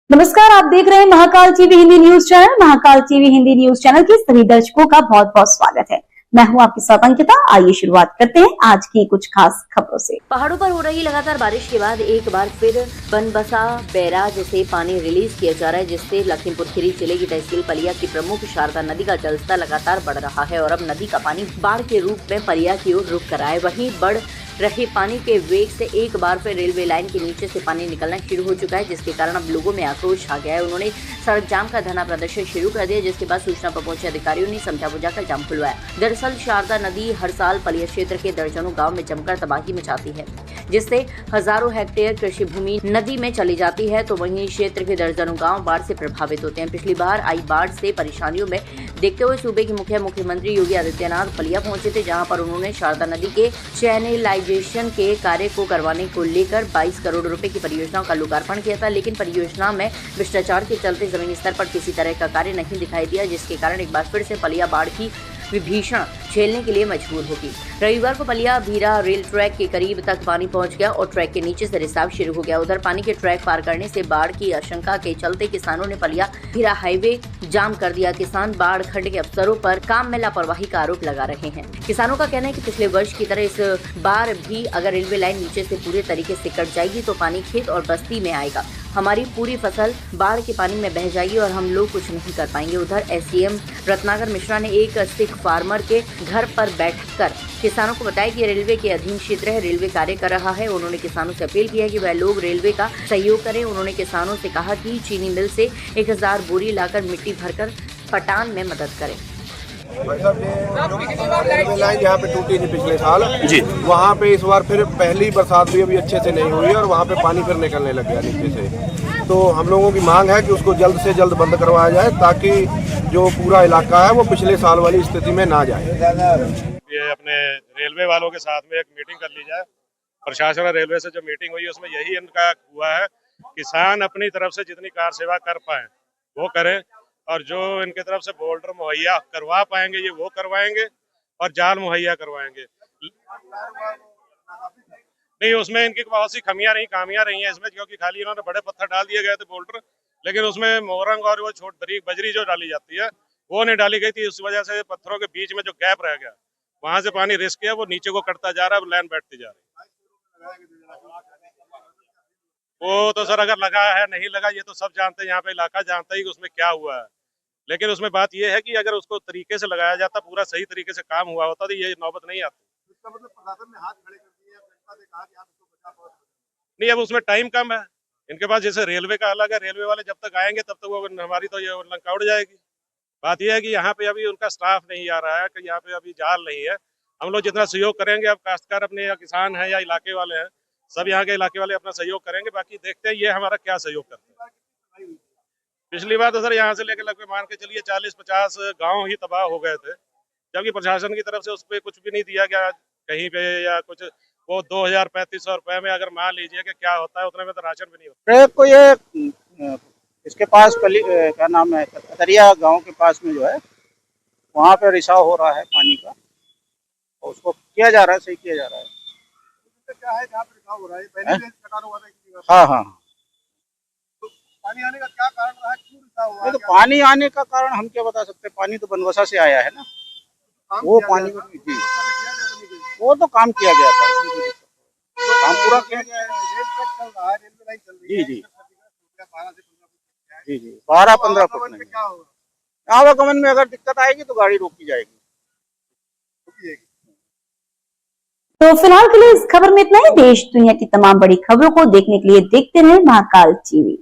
नमस्कार, आप देख रहे हैं Mahakal TV Hindi news channel. Mahakal TV Hindi news channel के सभी दर्शकों का बहुत बहुत स्वागत है। मैं हूं आपके साथ अंकिता। आइए शुरुआत करते हैं आज की कुछ खास खबरों से। पहाड़ों पर हो रही लगातार बारिश के बाद एक बार फिर बनबसा बैराज से पानी रिलीज किया जा रहा है, जिससे लखीमपुर खीरी जिले की तहसील पलिया की प्रमुख शारदा नदी का जलस्तर लगातार बढ़ रहा है और अब नदी का पानी बाढ़ के रूप में पलिया की ओर रुख कर रहा है। वहीं बढ़ रहे पानी के वेग से एक बार फिर रेलवे लाइन के नीचे से पानी निकलना शुरू हो चुका है, जिसके कारण अब लोगों में आक्रोश आ गया है। उन्होंने सड़क जाम का धरना प्रदर्शन शुरू कर दिया, जिसके बाद सूचना पर पहुंचे अधिकारियों ने समझा बुझाकर जाम खुलवाया। दरअसल शारदा नदी हर साल पलिया क्षेत्र के दर्जनों गाँव में जमकर तबाही मचाती है, जिससे हजारों हेक्टेयर कृषि भूमि नदी में चली जाती है। तो वहीं क्षेत्र के दर्जनों गाँव बाढ़ से प्रभावित होते हैं। पिछली बार आई बाढ़ से परेशानियों में देखते हुए सूबे के मुख्यमंत्री योगी आदित्यनाथ पलिया पहुंचे थे, जहां पर उन्होंने शारदा नदी के चैनलाइजेशन के कार्य को करवाने को लेकर 22 करोड़ रुपए की परियोजनाओं का लोकार्पण किया था, लेकिन परियोजना में भ्रष्टाचार के चलते जमीनी स्तर पर किसी तरह का कार्य नहीं दिखाई दिया, जिसके कारण एक बार फिर से पलिया बाढ़ की विभीषण झेलने के लिए मजबूर होगी। रविवार को पलिया भीरा रेल ट्रैक के करीब तक पानी पहुंच गया और ट्रैक के नीचे से रिसाव शुरू हो गया। उधर पानी के ट्रैक पार करने से बाढ़ की आशंका के चलते किसानों ने पलिया भीरा हाईवे जाम कर दिया। किसान बाढ़ खड्ड के अफसरों पर काम में लापरवाही का आरोप लगा रहे हैं। किसानों का कहना है कि पिछले वर्ष की तरह इस बार भी अगर रेलवे लाइन नीचे से पूरे तरीके से कट जाएगी तो पानी खेत और बस्ती में आएगा। हमारी पूरी फसल बाढ़ के पानी में बह जाएगी और हम लोग कुछ नहीं कर पाएंगे। उधर एसडीएम रत्नाकर मिश्रा ने एक सिख फार्मर के घर पर बैठकर किसानों को बताया कि रेलवे के अधीन क्षेत्र है, रेलवे कार्य कर रहा है। उन्होंने किसानों से अपील की है कि वह लोग रेलवे का सहयोग करें। उन्होंने किसानों से कहा कि चीनी मिल से 1000 बोरी लाकर मिट्टी भरकर पटान में मदद करें। रेलवे लाइन यहाँ पे टूटी थी पिछले साल जी, वहाँ पे इस बार फिर पहली बरसात भी अभी अच्छे से नहीं हुई और वहाँ पे पानी फिर निकलने लग गया नीचे से। तो हम लोगों की मांग है कि उसको जल्द से जल्द बंद करवाया जाए, ताकि जो पूरा इलाका है वो पिछले साल वाली स्थिति में ना जाए। ये अपने रेलवे वालों के साथ में एक मीटिंग कर ली जाए। प्रशासन और रेलवे से जो मीटिंग हुई उसमें यही इनका हुआ है, किसान अपनी तरफ से जितनी कार सेवा कर पाए वो करें और जो इनके तरफ से बोल्डर मुहैया करवा पाएंगे ये वो करवाएंगे और जाल मुहैया करवाएंगे। नहीं, उसमें इनकी बहुत सी खामियां रही हैं इसमें, क्योंकि खाली इन्होंने बड़े पत्थर डाल दिए गए थे बोल्डर, लेकिन उसमें मोरंग और वो छोटी बजरी जो डाली जाती है वो नहीं डाली गई थी। उस वजह से पत्थरों के बीच में जो गैप रह गया वहां से पानी रिस्क है, वो नीचे को कटता जा रहा है, लाइन बैठती जा रही है। वो तो सर अगर लगा है नहीं लगा ये तो सब जानते हैं, यहाँ पे इलाका जानता ही उसमें क्या हुआ है। लेकिन उसमें बात यह है कि अगर उसको तरीके से लगाया जाता, पूरा सही तरीके से काम हुआ होता, तो ये नौबत नहीं आती। इसका मतलब प्रशासन ने हाथ खड़े कर दिए, जनता ने कहा कि आप इसको बचा पाओ। नहीं, अब उसमें टाइम कम है इनके पास। जैसे रेलवे का अलग है, रेलवे वाले जब तक आएंगे तब तक वो हमारी तो ये लंका उड़ जाएगी। बात यह है कि यहाँ पे अभी उनका स्टाफ नहीं आ रहा है, कि यहाँ पे अभी जाल नहीं है। हम लोग जितना सहयोग करेंगे, अब काश्तकार अपने या किसान हैं या इलाके वाले हैं, सब यहाँ के इलाके वाले अपना सहयोग करेंगे। बाकी देखते हैं ये हमारा क्या सहयोग करते हैं। पिछली बार तो सर यहाँ से लेकर लगभग मान के चलिए 40-50 गांव ही तबाह हो गए थे, जबकि प्रशासन की तरफ से उस पर कुछ भी नहीं दिया गया कहीं पे या कुछ। वो 2000-3500 रुपए में अगर मान लीजिए कि क्या होता है, उतने में तो राशन भी नहीं होता। को ये इसके पास क्या नाम है, कतरिया गांव के पास में जो है वहाँ पे रिसाव हो रहा है पानी का, और उसको किया जा रहा है, सही किया जा रहा है। क्या है जहाँ पे रिसाव हो रहा है? पहले कटान हुआ था। हाँ, तो पानी आने का क्या कारण रहा, क्यों रिसाव हुआ? तो पानी आने का कारण हम क्या बता सकते हैं, पानी तो बनबसा से आया है ना, वो पानी जी वो तो काम किया गया था, काम पूरा किया गया है। रेलवे लाइन चल रही है जी 12-15 फुट में। आवागमन में अगर दिक्कत आएगी तो गाड़ी रोकी जाएगी। तो फिलहाल के लिए इस खबर में इतना ही। देश दुनिया की तमाम बड़ी खबरों को देखने के लिए देखते रहे महाकाल टीवी।